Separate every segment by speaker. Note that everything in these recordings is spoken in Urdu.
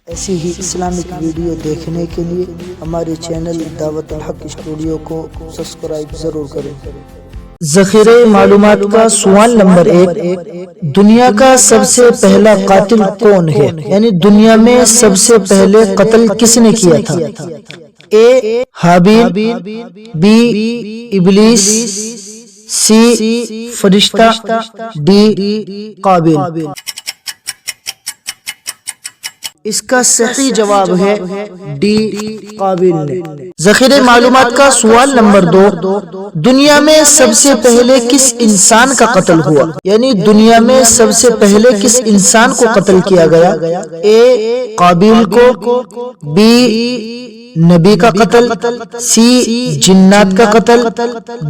Speaker 1: ایسی ہی اسلامک ویڈیو دیکھنے کے لیے ہمارے چینل دعوت الحق اسٹوڈیو کو سبسکرائب ضرور کریں۔ ذخیرہ معلومات کا سوال نمبر 1، دنیا کا سب سے پہلا قاتل کون ہے؟ یعنی دنیا میں سب سے پہلے قتل کس نے کیا تھا؟ اے حابیل، بی ابلیس، سی فرشتہ، ڈی قابیل۔ اس کا صحیح جواب ہے ڈی قابیل نے۔ ذخیرہ معلومات کا سوال نمبر 2، دنیا میں سب سے پہلے کس انسان کا قتل ہوا؟ یعنی دنیا میں سب سے پہلے کس انسان کو قتل کیا گیا؟ اے قابیل کو، بی نبی کا قتل، سی جنات کا قتل،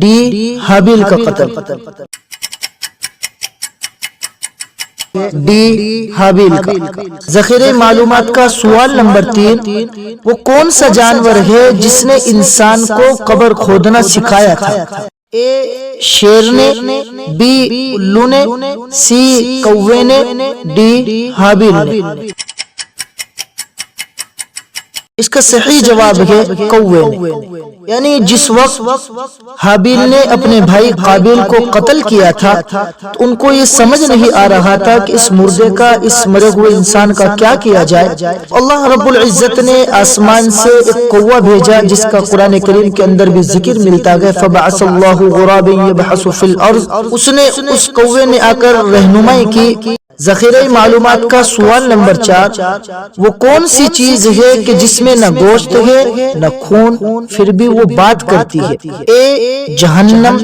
Speaker 1: ڈی حابیل کا قتل۔ ڈی حابیل کا۔ ذخیرہ معلومات کا سوال نمبر 3، وہ کون سا جانور ہے جس نے انسان کو قبر کھودنا سکھایا تھا؟ اے شیر نے، بی الو نے، سی کوے نے، ڈی حابیل نے۔ اس کا صحیح جواب ہے کوے نے۔ یعنی جس وقت حابیل نے اپنے بھائی قابیل کو قتل کیا تھا تو ان کو یہ سمجھ نہیں آ رہا تھا کہ اس مردے کا، اس مرے ہوئے انسان کا کیا کیا جائے۔ اللہ رب العزت نے آسمان سے ایک کوہ بھیجا جس کا قرآن کریم کے اندر بھی ذکر ملتا ہے، فبعث اللہ غرابا یبحث فی الارض۔ اس نے اس کوے نے آ کر رہنمائی کی۔ ذخیرہ معلومات کا سوال نمبر 4، وہ کون سی چیز ہے کہ جس میں نہ گوشت ہے نہ خون پھر بھی وہ بات کرتی ہے؟ اے جہنم،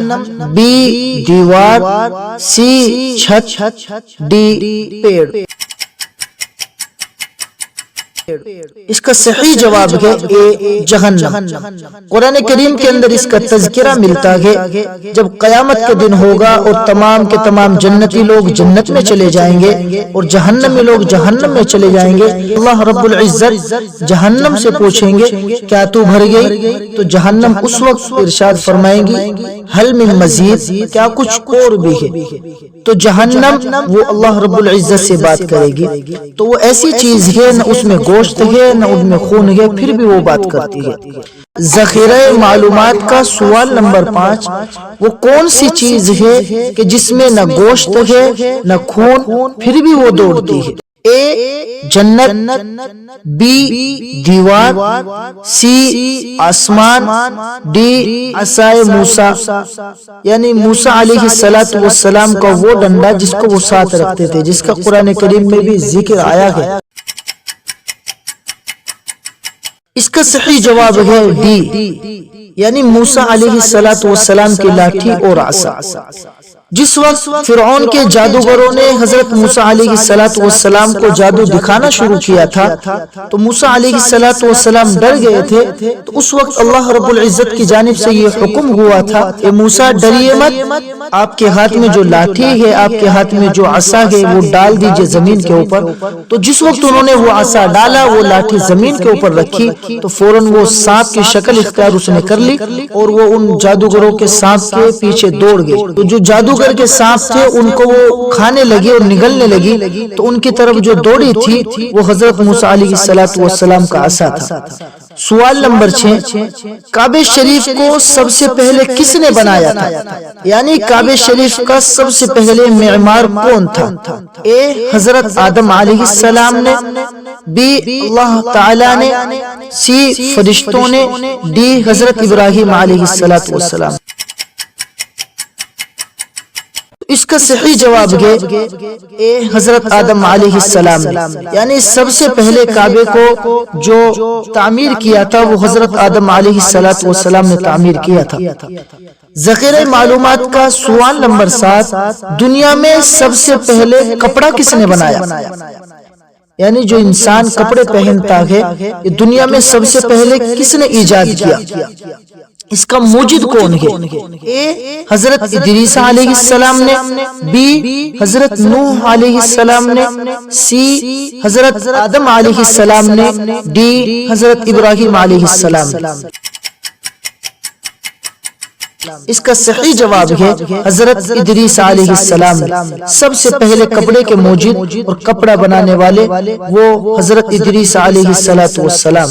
Speaker 1: بی دیوار، سی چھت، ڈی پیڑ۔ اس کا صحیح جواب ہے اے جہنم۔ قرآن کریم کے اندر اس کا تذکرہ ملتا ہے جب قیامت کے دن ہوگا اور تمام کے تمام جنتی لوگ جنت میں چلے جائیں گے اور جہنمی لوگ جہنم میں چلے جائیں گے، اللہ رب العزت جہنم سے پوچھیں گے کیا تو بھر گئی؟ تو جہنم اس وقت ارشاد فرمائیں گی حل من مزید، کیا کچھ اور بھی ہے؟ تو جہنم وہ اللہ رب العزت سے بات کرے گی، تو وہ ایسی چیز ہے نہ اس میں گوشت ہے نہ ان میں خون ہے، پھر بھی وہ بات کرتی ہے۔ ذخیرہ معلومات کا سوال نمبر 5، وہ کون سی چیز ہے کہ جس میں نہ گوشت ہے نہ خون پھر بھی وہ دوڑتی ہے؟ اے جنت، بی دیوار، سی آسمان، ڈی عصائے موسیٰ۔ یعنی موسیٰ علیہ السلام کا وہ ڈنڈا جس کو وہ ساتھ رکھتے تھے، جس کا قرآن کریم میں بھی ذکر آیا ہے۔ اس کا صحیح جواب ہے ڈی، یعنی موسیٰ علیہ السلام کی لاٹھی اور عصا۔ جس وقت فرعون کے جادوگروں نے حضرت موسیٰ علیہ السلام کو جادو دکھانا شروع کیا تھا تو موسیٰ علیہ السلام ڈر گئے تھے، تو اس وقت اللہ رب العزت کی جانب سے یہ حکم ہوا تھا کہ موسیٰ ڈریے مت، آپ کے ہاتھ میں جو لاٹھی ہے، آپ کے ہاتھ میں جو عصا ہے وہ ڈال دیجئے زمین کے اوپر۔ تو جس وقت انہوں نے وہ عصا ڈالا، وہ لاٹھی زمین کے اوپر رکھی تو فوراً وہ سانپ کی شکل اختیار اس نے کر لی اور وہ ان جادوگروں کے سانپ کے پیچھے دوڑ گئے۔ تو جو جادوگر کے سانپ تھے ان کو وہ کھانے لگے اور نگلنے لگی، تو ان کی طرف جو دوڑی تھی وہ حضرت موسیٰ علیہ السلام کا عصا تھا۔ سوال نمبر 6، کعبہ شریف کو سب سے پہلے کس نے بنایا تھا؟ یعنی کعبہ شریف کا سب سے پہلے معمار کون تھا؟ اے حضرت آدم علیہ السلام نے، بی اللہ تعالی نے، سی فرشتوں نے، ڈی حضرت ابراہیم علیہ السلام۔ اس کا صحیح جواب ہے اے حضرت آدم علیہ السلام نے۔ یعنی سب سے پہلے کعبے کو جو تعمیر کیا تھا وہ حضرت آدم علیہ السلام نے تعمیر کیا تھا۔ ذخیرہ معلومات کا سوال نمبر 7، دنیا میں سب سے پہلے کپڑا کس نے بنایا؟ یعنی جو انسان کپڑے پہنتا ہے یہ دنیا میں سب سے پہلے کس نے ایجاد کیا؟ اس کا موجد کون ہے؟ اے حضرت ادریس علیہ السلام نے، بی حضرت نوح علیہ السلام نے، سی حضرت آدم علیہ السلام نے، ڈی حضرت ابراہیم علیہ السلام نے۔ اس کا صحیح جواب ہے حضرت ادریس علیہ السلام۔ سب سے پہلے کپڑے کے موجد اور کپڑا بنانے والے وہ حضرت ادریس علیہ السلام۔